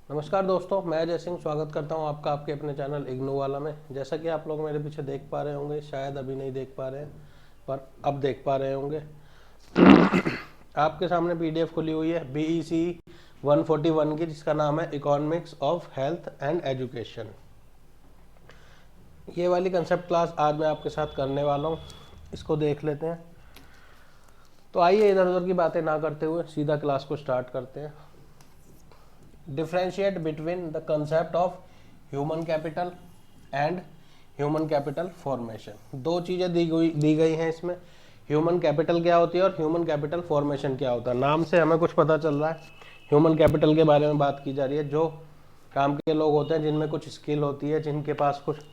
नमस्कार दोस्तों, मैं अजय सिंह स्वागत करता हूं आपका आपके अपने चैनल इग्नू वाला में। जैसा कि आप लोग मेरे पीछे देख पा रहे होंगे, शायद अभी नहीं देख पा रहे हैं पर अब देख पा रहे होंगे। आपके सामने पीडीएफ खुली हुई है बीईसी 141 की, जिसका नाम है economics of health and education. ये वाली कंसेप्ट क्लास आज मैं आपके साथ करने वाला हूँ। इसको देख लेते हैं। तो आइए इधर उधर की बातें ना करते हुए सीधा क्लास को स्टार्ट करते हैं। Differentiate between the concept of human capital and human capital formation. दो चीज़ें दी गई हैं इसमें। ह्यूमन कैपिटल क्या होती है और ह्यूमन कैपिटल फॉर्मेशन क्या होता है। नाम से हमें कुछ पता चल रहा है, ह्यूमन कैपिटल के बारे में बात की जा रही है। जो काम के लोग होते हैं, जिनमें कुछ स्किल होती है, जिनके पास कुछ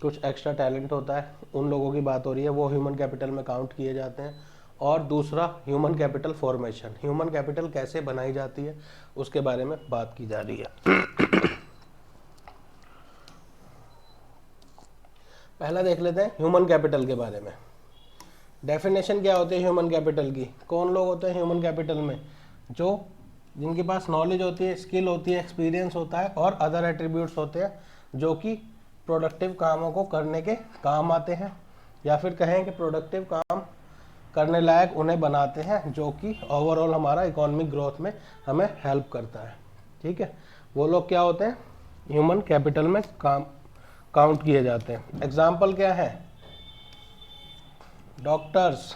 कुछ एक्स्ट्रा टैलेंट होता है, उन लोगों की बात हो रही है, वो ह्यूमन कैपिटल में काउंट किए जाते हैं। और दूसरा human capital formation, human capital कैसे बनाई जाती है उसके बारे में बात की जा रही है। पहला देख लेते हैं ह्यूमन कैपिटल के बारे में। डेफिनेशन क्या होती है ह्यूमन कैपिटल की। कौन लोग होते हैं ह्यूमन कैपिटल में? जो जिनके पास नॉलेज होती है, स्किल होती है, एक्सपीरियंस होता है और अदर एट्रीब्यूट्स होते हैं जो कि प्रोडक्टिव कामों को करने के काम आते हैं, या फिर कहें कि प्रोडक्टिव काम करने लायक उन्हें बनाते हैं, जो कि ओवरऑल हमारा इकोनॉमिक ग्रोथ में हमें हेल्प करता है। ठीक है, वो लोग क्या होते हैं? ह्यूमन कैपिटल में काउंट किए जाते हैं। एग्जाम्पल क्या है? डॉक्टर्स,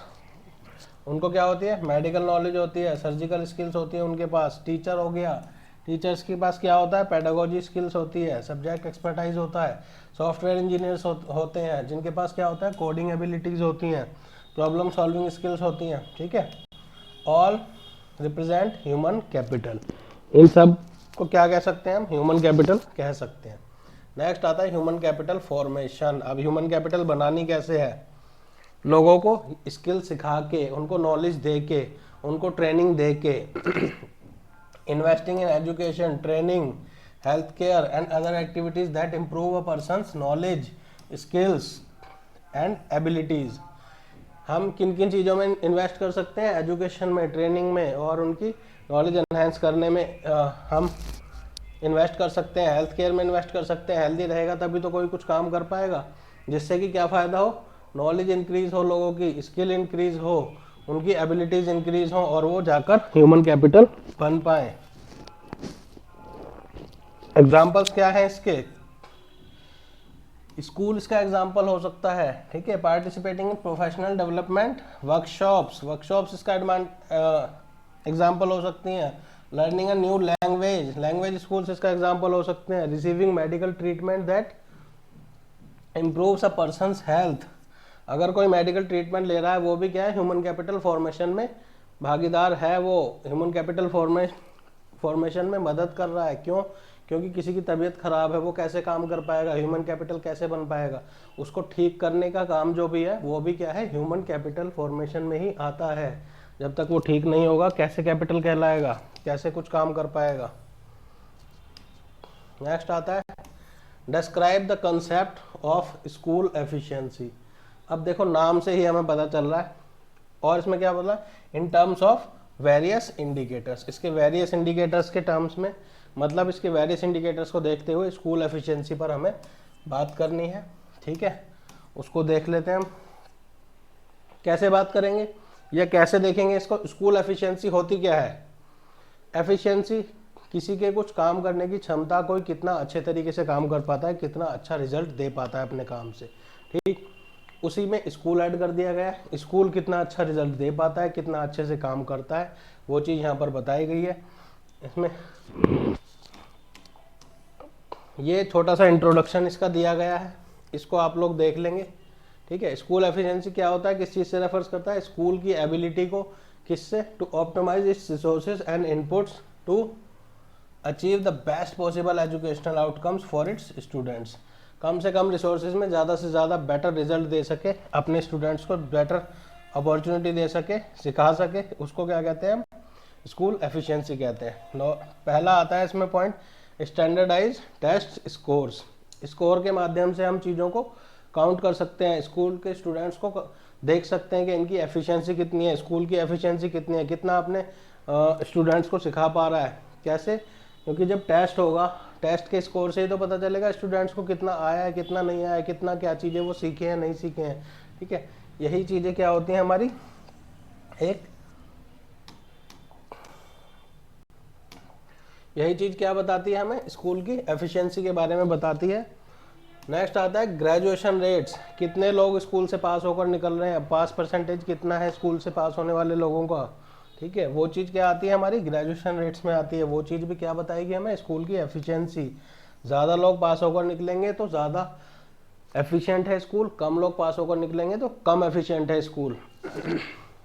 उनको क्या होती है? मेडिकल नॉलेज होती है, सर्जिकल स्किल्स होती है उनके पास। टीचर हो गया, टीचर्स के पास क्या होता है? पेडागोजी स्किल्स होती है, सब्जेक्ट एक्सपर्टाइज होता है। सॉफ्टवेयर इंजीनियर्स होते हैं, जिनके पास क्या होता है? कोडिंग एबिलिटीज़ होती हैं, प्रॉब्लम सॉल्विंग स्किल्स होती हैं। ठीक है, ऑल रिप्रेजेंट ह्यूमन कैपिटल। इन सब को क्या कह सकते हैं हम? ह्यूमन कैपिटल कह सकते हैं। नेक्स्ट आता है ह्यूमन कैपिटल फॉर्मेशन। अब ह्यूमन कैपिटल बनानी कैसे है? लोगों को स्किल सिखा के, उनको नॉलेज दे के, उनको ट्रेनिंग दे के, investing in education, training, health care and other activities that improve a persons knowledge, skills and abilities. हम किन किन चीज़ों में इन्वेस्ट कर सकते हैं? एजुकेशन में, ट्रेनिंग में और उनकी नॉलेज एनहेंस करने में हम इन्वेस्ट कर सकते हैं। हेल्थ केयर में इन्वेस्ट कर सकते हैं। हेल्दी रहेगा तभी तो कोई कुछ काम कर पाएगा, जिससे कि क्या फ़ायदा हो? नॉलेज इंक्रीज हो, लोगों की स्किल इंक्रीज हो, उनकी एबिलिटीज़ इंक्रीज हो और वो जाकर ह्यूमन कैपिटल बन पाए। एग्जाम्पल्स क्या है इसके? स्कूल इसका एग्जाम्पल हो सकता है। ठीक है, participating in professional development workshops इसका एग्जाम्पल हो सकती हैं। Learning a new language schools इसका एग्जाम्पल हो सकते हैं। Receiving medical treatment that improves a persons health. अगर कोई मेडिकल ट्रीटमेंट ले रहा है, वो भी क्या है? ह्यूमन कैपिटल फॉर्मेशन में भागीदार है। वो ह्यूमन कैपिटल फॉर्मेशन में मदद कर रहा है। क्यों? क्योंकि किसी की तबीयत खराब है, वो कैसे काम कर पाएगा? ह्यूमन कैपिटल कैसे बन पाएगा? उसको ठीक करने का काम जो भी है, वो भी क्या है? ह्यूमन कैपिटल फॉर्मेशन में ही आता है। जब तक वो ठीक नहीं होगा, कैसे कैपिटल कहलाएगा? कैसे कुछ काम कर पाएगा? नेक्स्ट आता है describe the concept of school efficiency. अब देखो, नाम से ही हमें पता चल रहा है। और इसमें क्या बोला? In terms of various indicators. इसके वेरियस इंडिकेटर्स के टर्म्स में, मतलब इसके वेरियस इंडिकेटर्स को देखते हुए स्कूल एफिशिएंसी पर हमें बात करनी है। ठीक है, उसको देख लेते हैं हम। कैसे बात करेंगे या कैसे देखेंगे इसको? स्कूल एफिशिएंसी होती क्या है? एफिशिएंसी किसी के कुछ काम करने की क्षमता, कोई कितना अच्छे तरीके से काम कर पाता है, कितना अच्छा रिजल्ट दे पाता है अपने काम से। ठीक, उसी में स्कूल ऐड कर दिया गया है। स्कूल कितना अच्छा रिजल्ट दे पाता है, कितना अच्छे से काम करता है, वो चीज़ यहाँ पर बताई गई है। इसमें ये छोटा सा इंट्रोडक्शन इसका दिया गया है, इसको आप लोग देख लेंगे। ठीक है, स्कूल एफिशिएंसी क्या होता है, किस चीज़ से रेफर्स करता है? स्कूल की एबिलिटी को किससे? To optimize its resources and inputs to achieve the best possible educational outcomes for its students. कम से कम रिसोर्सेज में ज़्यादा से ज़्यादा बेटर रिजल्ट दे सके, अपने स्टूडेंट्स को बेटर अपॉर्चुनिटी दे सके, सिखा सके, उसको क्या कहते हैं हम? स्कूल एफिशिएंसी कहते हैं। पहला आता है इसमें point, standardize test scores. Score के माध्यम से हम चीज़ों को काउंट कर सकते हैं। स्कूल के स्टूडेंट्स को देख सकते हैं कि इनकी एफिशिएंसी कितनी है, स्कूल की एफिशिएंसी कितनी है, कितना अपने स्टूडेंट्स को सिखा पा रहा है। कैसे? क्योंकि जब टेस्ट होगा, टेस्ट के स्कोर से ही तो पता चलेगा स्टूडेंट्स को कितना आया है, कितना नहीं आया है, कितना क्या चीज़ें वो सीखे हैं, नहीं सीखे हैं। ठीक है, यही चीज़ें क्या होती हैं हमारी, यही चीज़ क्या बताती है हमें, स्कूल की एफिशिएंसी के बारे में बताती है। नेक्स्ट आता है ग्रेजुएशन रेट्स, कितने लोग स्कूल से पास होकर निकल रहे हैं, पास परसेंटेज कितना है स्कूल से पास होने वाले लोगों का। ठीक है, वो चीज़ क्या आती है हमारी ग्रेजुएशन रेट्स में आती है। वो चीज़ भी क्या बताएगी हमें, स्कूल की एफिशिएंसी। ज़्यादा लोग पास होकर निकलेंगे तो ज़्यादा एफिशिएंट है स्कूल, कम लोग पास होकर निकलेंगे तो कम एफिशिएंट है स्कूल।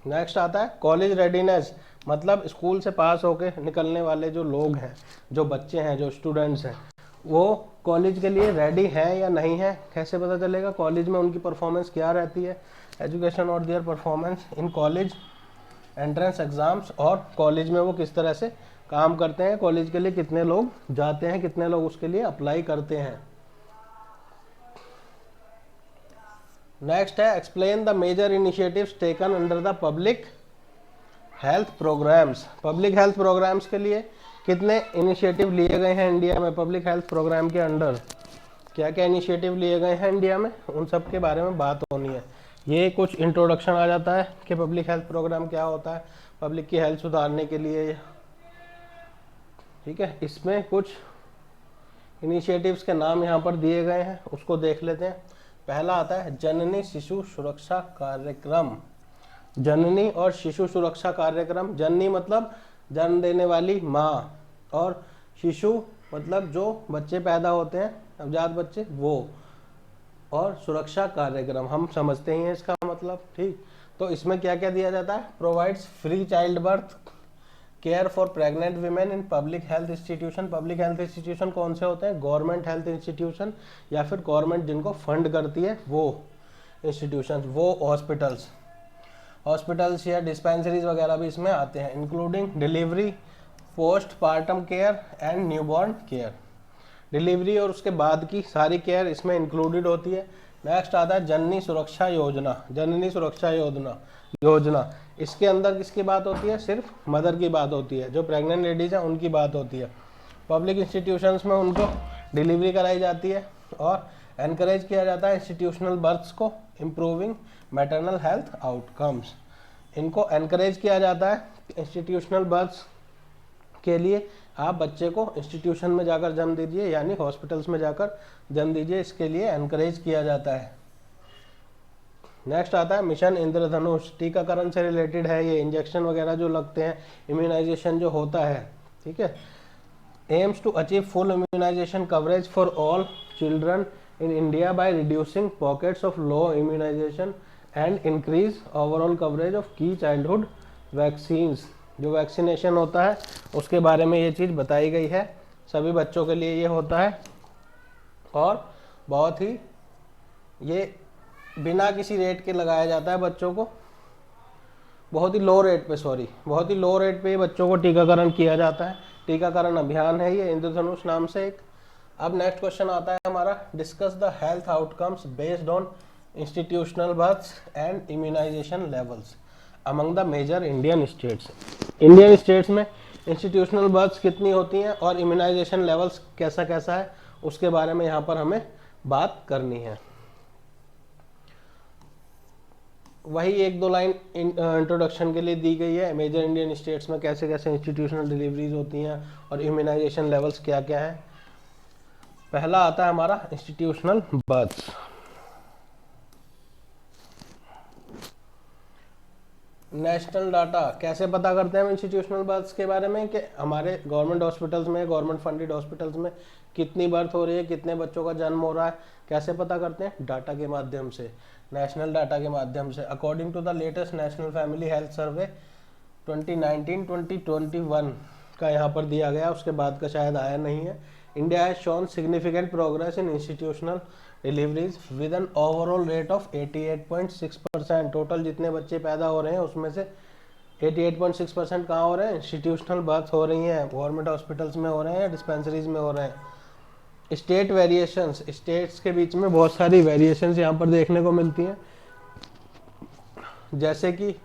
नेक्स्ट आता है कॉलेज रेडीनेस, मतलब स्कूल से पास होकर निकलने वाले जो लोग हैं, जो बच्चे हैं, जो स्टूडेंट्स हैं, वो कॉलेज के लिए रेडी हैं या नहीं है, कैसे पता चलेगा, कॉलेज में उनकी परफॉर्मेंस क्या रहती है, एजुकेशन और their performance in college entrance exams, और कॉलेज में वो किस तरह से काम करते हैं, कॉलेज के लिए कितने लोग जाते हैं, कितने लोग उसके लिए अप्लाई करते हैं। नेक्स्ट है explain the major initiatives taken under the public health programs. Public health programs के लिए कितने इनिशिएटिव लिए गए हैं इंडिया में, पब्लिक हेल्थ प्रोग्राम के अंडर क्या क्या इनिशिएटिव लिए गए हैं इंडिया में, उन सब के बारे में बात होनी है। ये कुछ इंट्रोडक्शन आ जाता है कि पब्लिक हेल्थ प्रोग्राम क्या होता है, पब्लिक की हेल्थ सुधारने के लिए। ठीक है, इसमें कुछ इनिशिएटिव्स के नाम यहाँ पर दिए गए हैं, उसको देख लेते हैं। पहला आता है जननी शिशु सुरक्षा कार्यक्रम। जननी और शिशु सुरक्षा कार्यक्रम, जननी मतलब जन्म देने वाली माँ, और शिशु मतलब जो बच्चे पैदा होते हैं, नवजात बच्चे, वो, और सुरक्षा कार्यक्रम हम समझते ही हैं इसका मतलब। ठीक, तो इसमें क्या क्या दिया जाता है, provides free child birth care for pregnant women in public health institution. Public health institution कौन से होते हैं, गवर्नमेंट हेल्थ इंस्टीट्यूशन, या फिर गवर्नमेंट जिनको फंड करती है वो इंस्टीट्यूशन, वो हॉस्पिटल्स या डिस्पेंसरीज वगैरह भी इसमें आते हैं। Including delivery, post partum care and newborn care. Delivery और उसके बाद की सारी केयर इसमें इंक्लूडेड होती है। नेक्स्ट आता है जननी सुरक्षा योजना। जननी सुरक्षा योजना इसके अंदर किसकी बात होती है, सिर्फ मदर की बात होती है, जो प्रेग्नेंट लेडीज हैं उनकी बात होती है। पब्लिक इंस्टीट्यूशंस में उनको डिलीवरी कराई जाती है और एनकरेज किया जाता है इंस्टीट्यूशनल बर्थ्स को, इम्प्रूविंग मैटरनल हेल्थ आउटकम्स। इनको एनकरेज किया जाता है इंस्टीट्यूशनल बर्थ्स के लिए, आप बच्चे को इंस्टीट्यूशन में जाकर जन्म दीजिए, यानी हॉस्पिटल्स में जाकर जन्म दीजिए, इसके लिए एनकरेज किया जाता है। नेक्स्ट आता है मिशन इंद्रधनुष, टीकाकरण से रिलेटेड है ये, इंजेक्शन वगैरह जो लगते हैं, इम्यूनाइजेशन जो होता है। ठीक है, aims to achieve full immunization coverage for all children in India by reducing pockets of low immunization and increase overall coverage of key childhood vaccines. जो वैक्सीनेशन होता है उसके बारे में ये चीज़ बताई गई है, सभी बच्चों के लिए ये होता है, और बहुत ही ये बिना किसी रेट के लगाया जाता है बच्चों को, बहुत ही लो रेट पे बच्चों को टीकाकरण किया जाता है। टीकाकरण अभियान है ये इंद्रधनुष नाम से एक। अब नेक्स्ट क्वेश्चन आता है हमारा, discuss the health outcomes based on institutional births and immunization levels among the major Indian states. Indian states में इंस्टीट्यूशनल बर्थ्स कितनी होती हैं और इम्यूनाइजेशन लेवल्स कैसा कैसा है, उसके बारे में यहाँ पर हमें बात करनी है। वही एक दो लाइन इंट्रोडक्शन के लिए दी गई है, मेजर इंडियन स्टेट्स में कैसे कैसे इंस्टीट्यूशनल डिलीवरीज होती हैं और इम्यूनाइजेशन लेवल्स क्या क्या है। पहला आता है हमारा इंस्टीट्यूशनल बर्थ्स। नेशनल डाटा कैसे पता करते हैं हम इंस्टीट्यूशनल बर्थ्स के बारे में, कि हमारे गवर्नमेंट हॉस्पिटल्स में, गवर्नमेंट फंडेड हॉस्पिटल्स में कितनी बर्थ हो रही है, कितने बच्चों का जन्म हो रहा है, कैसे पता करते हैं, डाटा के माध्यम से, नेशनल डाटा के माध्यम से। According to the latest national family health survey 2019-2021 का यहाँ पर दिया गया, उसके बाद का शायद आया नहीं है। India has shown significant progress in institutional deliveries with an overall rate of 88.6%। Total जितने बच्चे पैदा हो रहे हैं उसमें से 88.6% कहाँ हो रहे हैं, इंस्टीट्यूशनल बर्थ हो रही हैं, गवर्नमेंट हॉस्पिटल्स में हो रहे हैं या डिस्पेंसरीज में हो रहे हैं। स्टेट वेरिएशंस, स्टेट्स के बीच में बहुत सारी वेरिएशंस यहाँ पर देखने को मिलती हैं, जैसे कि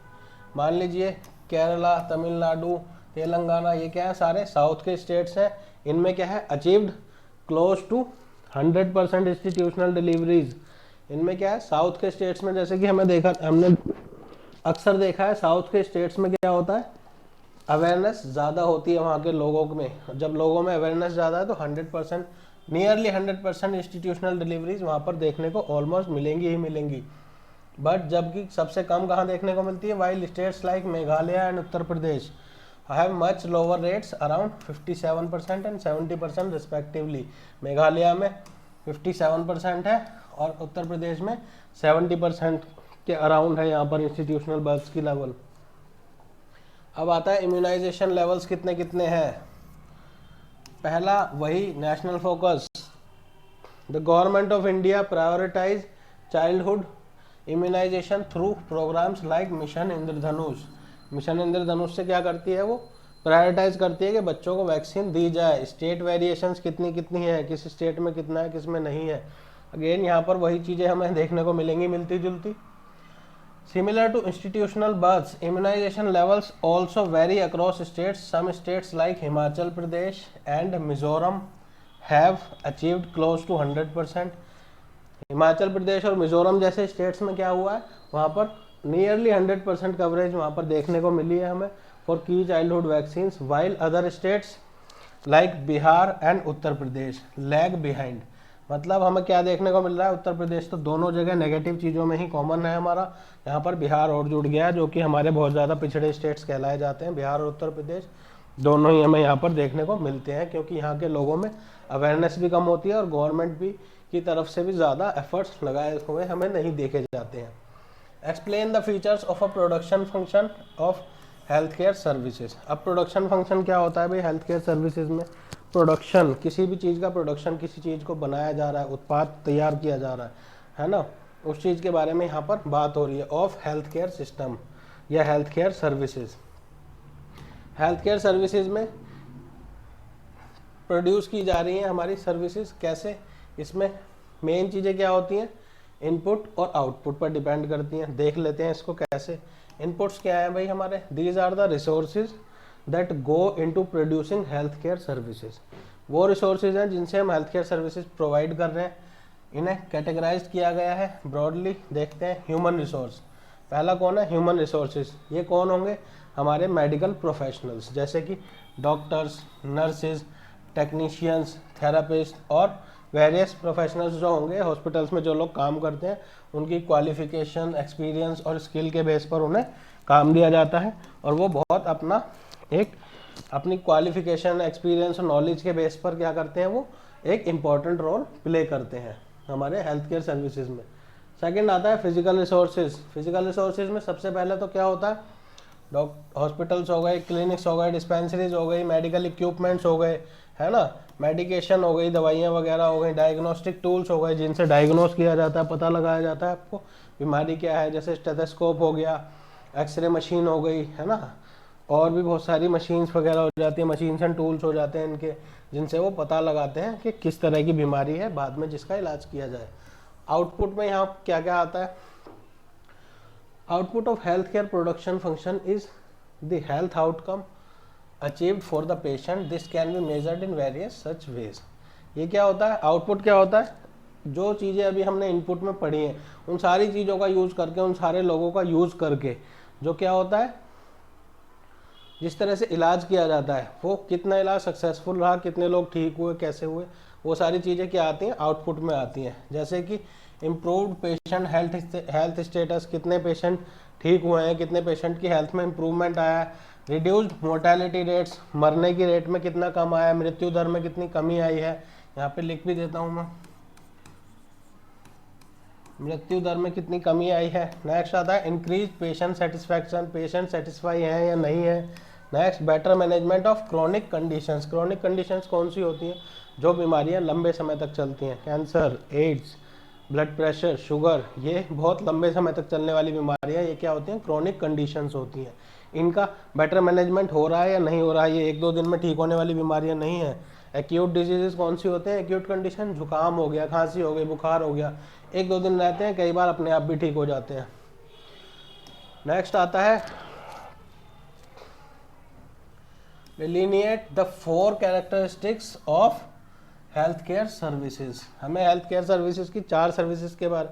मान लीजिए केरला, तमिलनाडु, तेलंगाना, ये क्या है, सारे साउथ के स्टेट्स हैं। इनमें क्या है, achieved close to 100% institutional deliveries. इनमें क्या है, साउथ के स्टेट्स में, जैसे कि हमने अक्सर देखा है साउथ के स्टेट्स में क्या होता है, अवेयरनेस ज़्यादा होती है वहाँ के लोगों में। जब लोगों में अवेयरनेस ज़्यादा है तो 100%, नियरली 100% इंस्टीट्यूशनल डिलीवरीज वहाँ पर देखने को ऑलमोस्ट मिलेंगी ही मिलेंगी। बट जबकि सबसे कम कहाँ देखने को मिलती है, while states like Meghalaya and Uttar Pradesh have much lower rates around 57% and 70% respectively. Meghalaya में 57% है और उत्तर प्रदेश में 70% के अराउंड है यहाँ पर इंस्टीट्यूशनल बर्थ्स की लेवल। अब आता है इम्यूनाइजेशन लेवल्स कितने कितने हैं। पहला वही national focus, the government of India prioritize childhood immunization through programs like mission Indradhanush. Mission Indradhanush से क्या करती है, वो प्रायोरिटाइज करती है कि बच्चों को वैक्सीन दी जाए। स्टेट वेरिएशंस कितनी कितनी है, किस स्टेट में कितना है, किस में नहीं है। अगेन यहाँ पर वही चीज़ें हमें देखने को मिलेंगी मिलती जुलती। Similar to institutional births, immunization levels also vary across states. Some states like Himachal Pradesh and Mizoram have achieved close to 100%. Himachal Pradesh और मिजोरम जैसे स्टेट्स में क्या हुआ है, वहाँ पर नियरली 100% कवरेज वहाँ पर देखने को मिली है हमें फॉर की childhood vaccine, while other states like Bihar and Uttar Pradesh lag behind. मतलब हमें क्या देखने को मिल रहा है, उत्तर प्रदेश तो दोनों जगह नेगेटिव चीज़ों में ही कॉमन है हमारा, यहाँ पर बिहार और जुड़ गया जो कि हमारे बहुत ज़्यादा पिछड़े स्टेट्स कहलाए जाते हैं। बिहार और उत्तर प्रदेश दोनों ही हमें यहाँ पर देखने को मिलते हैं क्योंकि यहाँ के लोगों में अवेयरनेस भी कम होती है और गवर्नमेंट भी की तरफ से भी ज़्यादा एफर्ट्स लगाए हुए हमें नहीं देखे जाते हैं। Explain the features of a production function of health care services. अब प्रोडक्शन फंक्शन क्या होता है भाई हेल्थ केयर सर्विसेज में, प्रोडक्शन किसी भी चीज़ का, प्रोडक्शन किसी चीज़ को बनाया जा रहा है, उत्पाद तैयार किया जा रहा है ना, उस चीज़ के बारे में यहाँ पर बात हो रही है। ऑफ हेल्थ केयर सिस्टम या health care services. Health care services में प्रोड्यूस की जा रही हैं हमारी सर्विसेज कैसे, इसमें मेन चीज़ें क्या होती हैं, इनपुट और आउटपुट पर डिपेंड करती हैं। देख लेते हैं इसको कैसे। इनपुट्स क्या है भाई हमारे, these are the resources that go into producing health care services. वो रिसोर्सेज हैं जिनसे हम हेल्थ केयर सर्विसेज प्रोवाइड कर रहे हैं। इन्हें कैटेगराइज किया गया है ब्रॉडली। देखते हैं ह्यूमन रिसोर्स, पहला कौन है, ह्यूमन रिसोर्सेज। ये कौन होंगे, हमारे मेडिकल प्रोफेशनल्स जैसे कि डॉक्टर्स, नर्सेज, टेक्नीशियंस, थेरापिस्ट और वेरियस प्रोफेशनल्स जो होंगे हॉस्पिटल्स में जो लोग काम करते हैं, उनकी क्वालिफिकेशन, एक्सपीरियंस और स्किल के बेस पर उन्हें काम दिया जाता है और वो बहुत अपनी क्वालिफिकेशन, एक्सपीरियंस और नॉलेज के बेस पर क्या करते हैं, वो एक इम्पॉर्टेंट रोल प्ले करते हैं हमारे हेल्थ केयर सर्विसेज में। सेकंड आता है फिजिकल रिसोर्सेज। फिजिकल रिसोर्सेज में सबसे पहले तो क्या होता है, हॉस्पिटल्स हो गए, क्लिनिक्स हो गए, डिस्पेंसरीज हो गई, मेडिकल इक्विपमेंट्स हो गए, है ना, मेडिकेशन हो गई, दवाइयाँ वगैरह हो गई, डायग्नोस्टिक टूल्स हो गए जिनसे डायग्नोस किया जाता है, पता लगाया जाता है आपको बीमारी क्या है, जैसे स्टेथोस्कोप हो गया, एक्सरे मशीन हो गई, है ना, और भी बहुत सारी मशीन्स वगैरह हो जाती है, मशीन्स एंड टूल्स हो जाते हैं इनके, जिनसे वो पता लगाते हैं कि किस तरह की बीमारी है, बाद में जिसका इलाज किया जाए। आउटपुट में यहाँ क्या क्या आता है, output of health care production function is the health outcome achieved for the patient, this can be measured in various such ways. ये क्या होता है, आउटपुट क्या होता है, जो चीज़ें अभी हमने इनपुट में पढ़ी हैं उन सारी चीज़ों का यूज़ करके, उन सारे लोगों का यूज़ करके जो क्या होता है, जिस तरह से इलाज किया जाता है, वो कितना इलाज सक्सेसफुल रहा, कितने लोग ठीक हुए, कैसे हुए, वो सारी चीज़ें क्या आती हैं, आउटपुट में आती हैं। जैसे कि इम्प्रूव्ड पेशेंट हेल्थ स्टेटस, कितने पेशेंट ठीक हुए हैं, कितने पेशेंट की हेल्थ में इम्प्रूवमेंट आया है, रिड्यूस्ड मोर्टेलिटी रेट्स, मरने की रेट में कितना कम आया है, मृत्यु दर में कितनी कमी आई है, यहाँ पे लिख भी देता हूँ मैं, मृत्यु दर में कितनी कमी आई है। नेक्स्ट आता है increase patient satisfaction, patient satisfy है या नहीं है। Next better management of chronic conditions. Chronic conditions कौन सी होती हैं, जो बीमारियां लंबे समय तक चलती हैं, cancer, AIDS, blood pressure, sugar, ये बहुत लंबे समय तक चलने वाली बीमारियां, ये क्या होती हैं, क्रोनिक कंडीशंस होती हैं। इनका बेटर मैनेजमेंट हो रहा है या नहीं हो रहा है, ये एक दो दिन में ठीक होने वाली बीमारियां नहीं है। एक्यूट डिजीजेस कौन सी होते हैं, एक्यूट कंडीशन, जुकाम हो गया, खांसी हो गई, बुखार हो गया, एक दो दिन रहते हैं, कई बार अपने आप भी ठीक हो जाते हैं। नेक्स्ट आता है delineate the 4 characteristics of health care services. हमें हेल्थ केयर सर्विसेज की 4 सर्विसेज के बारे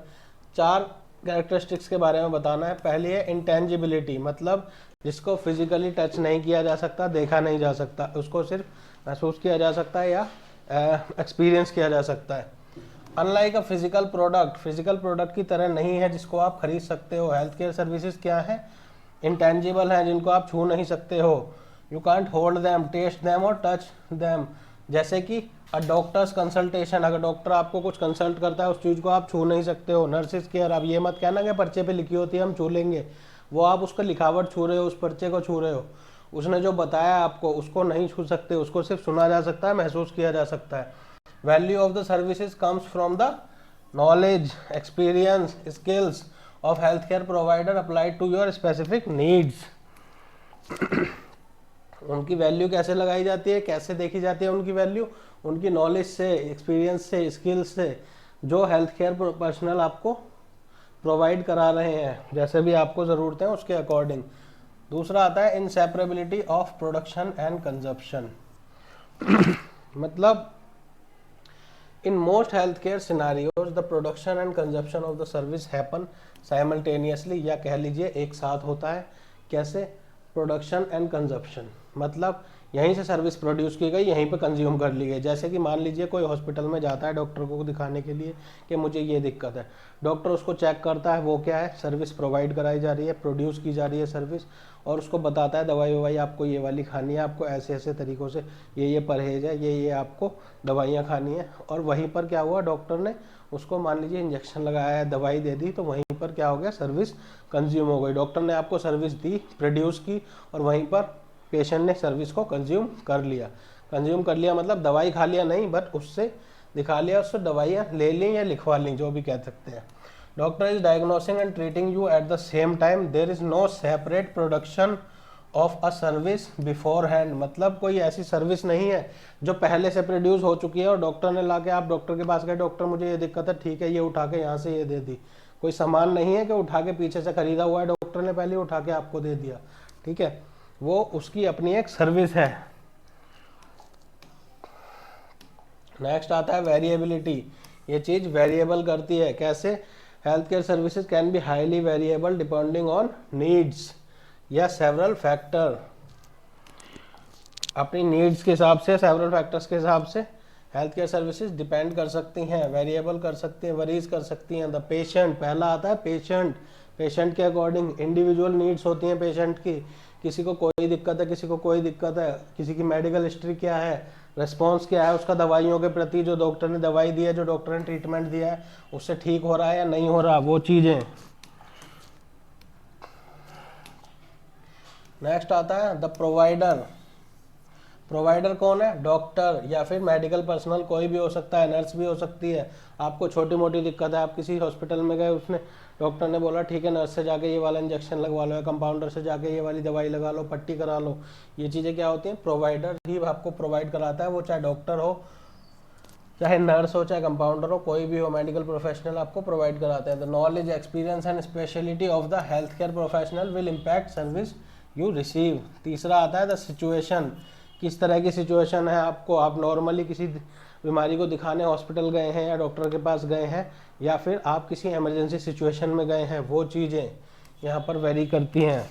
4 कैरेक्टरिस्टिक्स के बारे में बताना है। पहली है इंटेंजिबिलिटी, मतलब जिसको फिजिकली टच नहीं किया जा सकता, देखा नहीं जा सकता, उसको सिर्फ महसूस किया जा सकता है या एक्सपीरियंस किया जा सकता है। अनलाइक अ फिजिकल प्रोडक्ट की तरह नहीं है जिसको आप खरीद सकते हो। हेल्थ केयर सर्विसेज क्या है? इंटेंजिबल हैं, जिनको आप छू नहीं सकते हो। You can't hold them, taste them और टच देम। जैसे कि अ डॉक्टर्स कंसल्टेशन, अगर डॉक्टर आपको कुछ कंसल्ट करता है उस चीज़ को आप छू नहीं सकते हो। नर्सिस केयर, अब ये मत कहना कि पर्चे पे लिखी होती है हम छू लेंगे, वो आप उसका लिखावट छू रहे हो, उस पर्चे को छू रहे हो, उसने जो बताया आपको उसको नहीं छू सकते, उसको सिर्फ सुना जा सकता है, महसूस किया जा सकता है। Value of the services comes from the knowledge, experience, skills of health care provider applied to your specific needs. उनकी वैल्यू कैसे लगाई जाती है, कैसे देखी जाती है उनकी वैल्यू? उनकी नॉलेज से, एक्सपीरियंस से, स्किल्स से, जो हेल्थ केयर प्रोफेशनल आपको प्रोवाइड करा रहे हैं, जैसे भी आपको ज़रूरत है उसके अकॉर्डिंग। दूसरा आता है inseparability of production and consumption. मतलब in most health care scenarios the production and consumption of the service happen simultaneously, या कह लीजिए एक साथ होता है। कैसे? प्रोडक्शन एंड कंजप्शन, मतलब यहीं से सर्विस प्रोड्यूस की गई, यहीं पे कंज्यूम कर ली गई। जैसे कि मान लीजिए कोई हॉस्पिटल में जाता है डॉक्टर को दिखाने के लिए कि मुझे ये दिक्कत है, डॉक्टर उसको चेक करता है, वो क्या है, सर्विस प्रोवाइड कराई जा रही है, प्रोड्यूस की जा रही है सर्विस, और उसको बताता है दवाई ववाई आपको ये वाली खानी है, आपको ऐसे ऐसे तरीक़ों से ये परहेज है, ये आपको दवाइयाँ खानी है। और वहीं पर क्या हुआ, डॉक्टर ने उसको मान लीजिए इंजेक्शन लगाया है, दवाई दे दी, तो वहीं पर क्या हो गया, सर्विस कंज्यूम हो गई। डॉक्टर ने आपको सर्विस दी, प्रोड्यूस की, और वहीं पर पेशेंट ने सर्विस को कंज्यूम कर लिया। कंज्यूम कर लिया मतलब दवाई खा लिया नहीं, बट उससे दिखा लिया, उससे दवाइयाँ ले ली या लिखवा ली, जो भी कह सकते हैं। Doctor is diagnosing and treating you at the same time, there is no separate production of a service beforehand. मतलब कोई ऐसी सर्विस नहीं है जो पहले से प्रोड्यूस हो चुकी है और डॉक्टर ने ला के, आप डॉक्टर के पास गए, डॉक्टर मुझे ये दिक्कत है, ठीक है, ये उठा के यहाँ से ये दे दी। कोई सामान नहीं है कि उठा के पीछे से खरीदा हुआ है, डॉक्टर ने पहले उठा के आपको दे दिया, ठीक है, वो उसकी अपनी एक सर्विस है। नेक्स्ट आता है वेरिएबिलिटी, ये चीज़ वेरिएबल करती है। कैसे? Health care services can be highly variable depending on needs या सेवरल फैक्टर। अपनी नीड्स के हिसाब से, सेवरल फैक्टर्स के हिसाब से हेल्थ केयर सर्विसेज डिपेंड कर सकती हैं, वेरिएबल कर सकती हैं, वरीज कर सकती हैं। द पेशेंट, पहला आता है पेशेंट, पेशेंट के अकॉर्डिंग इंडिविजुअल नीड्स होती हैं पेशेंट की, किसी को कोई दिक्कत है, किसी को कोई दिक्कत है, किसी की मेडिकल हिस्ट्री क्या है, रिस्पॉन्स क्या है उसका दवाइयों के प्रति, जो डॉक्टर ने दवाई दी है, जो डॉक्टर ने ट्रीटमेंट दिया है, उससे ठीक हो रहा है या नहीं हो रहा, वो चीज़ें। नेक्स्ट आता है द प्रोवाइडर। प्रोवाइडर कौन है? डॉक्टर या फिर मेडिकल पर्सनल, कोई भी हो सकता है, नर्स भी हो सकती है। आपको छोटी मोटी दिक्कत है, आप किसी हॉस्पिटल में गए, उसने डॉक्टर ने बोला ठीक है नर्स से जाके ये वाला इंजेक्शन लगवा लो, या कंपाउंडर से जाके ये वाली दवाई लगा लो, पट्टी करा लो, ये चीज़ें क्या होती हैं, प्रोवाइडर ही आपको प्रोवाइड कराता है। वो चाहे डॉक्टर हो, चाहे नर्स हो, चाहे कंपाउंडर हो, कोई भी हो, मेडिकल प्रोफेशनल आपको प्रोवाइड कराते हैं। The knowledge, experience and speciality of the health care professional will impact service you receive. तीसरा आता है द सिचुएशन, किस तरह की सिचुएशन है आपको, आप नॉर्मली किसी बीमारी को दिखाने हॉस्पिटल गए हैं या डॉक्टर के पास गए हैं, या फिर आप किसी इमरजेंसी सिचुएशन में गए हैं, वो चीज़ें यहाँ पर वेरी करती हैं।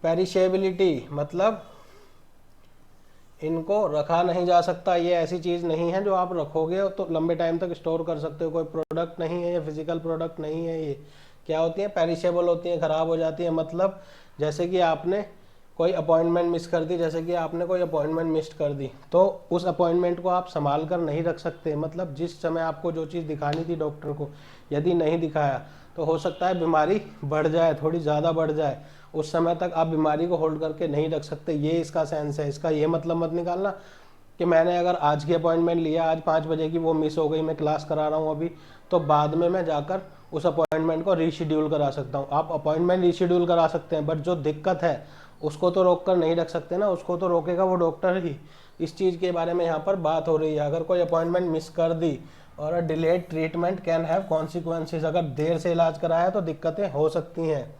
पेरिशेबिलिटी, मतलब इनको रखा नहीं जा सकता, ये ऐसी चीज़ नहीं है जो आप रखोगे तो लंबे टाइम तक स्टोर कर सकते हो, कोई प्रोडक्ट नहीं है, ये फिजिकल प्रोडक्ट नहीं है। ये क्या होती है? पेरिशेबल होती है, ख़राब हो जाती है। मतलब जैसे कि आपने कोई अपॉइंटमेंट मिस कर दी, जैसे कि आपने कोई अपॉइंटमेंट मिस कर दी, तो उस अपॉइंटमेंट को आप संभाल कर नहीं रख सकते। मतलब जिस समय आपको जो चीज़ दिखानी थी डॉक्टर को, यदि नहीं दिखाया तो हो सकता है बीमारी बढ़ जाए, थोड़ी ज़्यादा बढ़ जाए, उस समय तक आप बीमारी को होल्ड करके नहीं रख सकते। ये इसका सेंस है। इसका ये मतलब मत निकालना कि मैंने अगर आज की अपॉइंटमेंट लिया, आज 5 बजे की, वो मिस हो गई, मैं क्लास करा रहा हूँ अभी, तो बाद में मैं जाकर उस अपॉइंटमेंट को रीशेड्यूल करा सकता हूँ। आप अपॉइंटमेंट रीशेड्यूल करा सकते हैं, बट जो दिक्कत है उसको तो रोक कर नहीं रख सकते ना, उसको तो रोकेगा वो डॉक्टर ही। इस चीज़ के बारे में यहाँ पर बात हो रही है। अगर कोई अपॉइंटमेंट मिस कर दी, और a delayed treatment can have consequences, अगर देर से इलाज कराया तो दिक्कतें हो सकती हैं।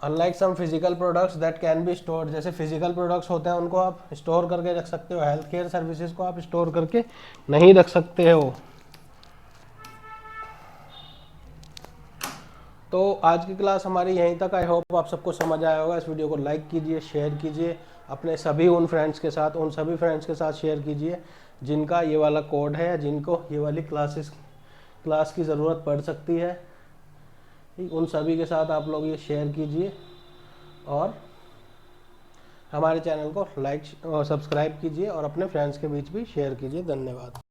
Unlike some physical products that can be stored, जैसे फिजिकल प्रोडक्ट्स होते हैं उनको आप स्टोर करके रख सकते हो, हेल्थ केयर सर्विसेज को आप स्टोर करके नहीं रख सकते हो। तो आज की क्लास हमारी यहीं तक। आई होप आप सबको समझ आया होगा। इस वीडियो को लाइक कीजिए, शेयर कीजिए अपने सभी उन सभी फ्रेंड्स के साथ शेयर कीजिए जिनका ये वाला कोड है, जिनको ये वाली क्लास की ज़रूरत पड़ सकती है। ठीक, उन सभी के साथ आप लोग ये शेयर कीजिए और हमारे चैनल को लाइक और सब्सक्राइब कीजिए और अपने फ्रेंड्स के बीच भी शेयर कीजिए। धन्यवाद।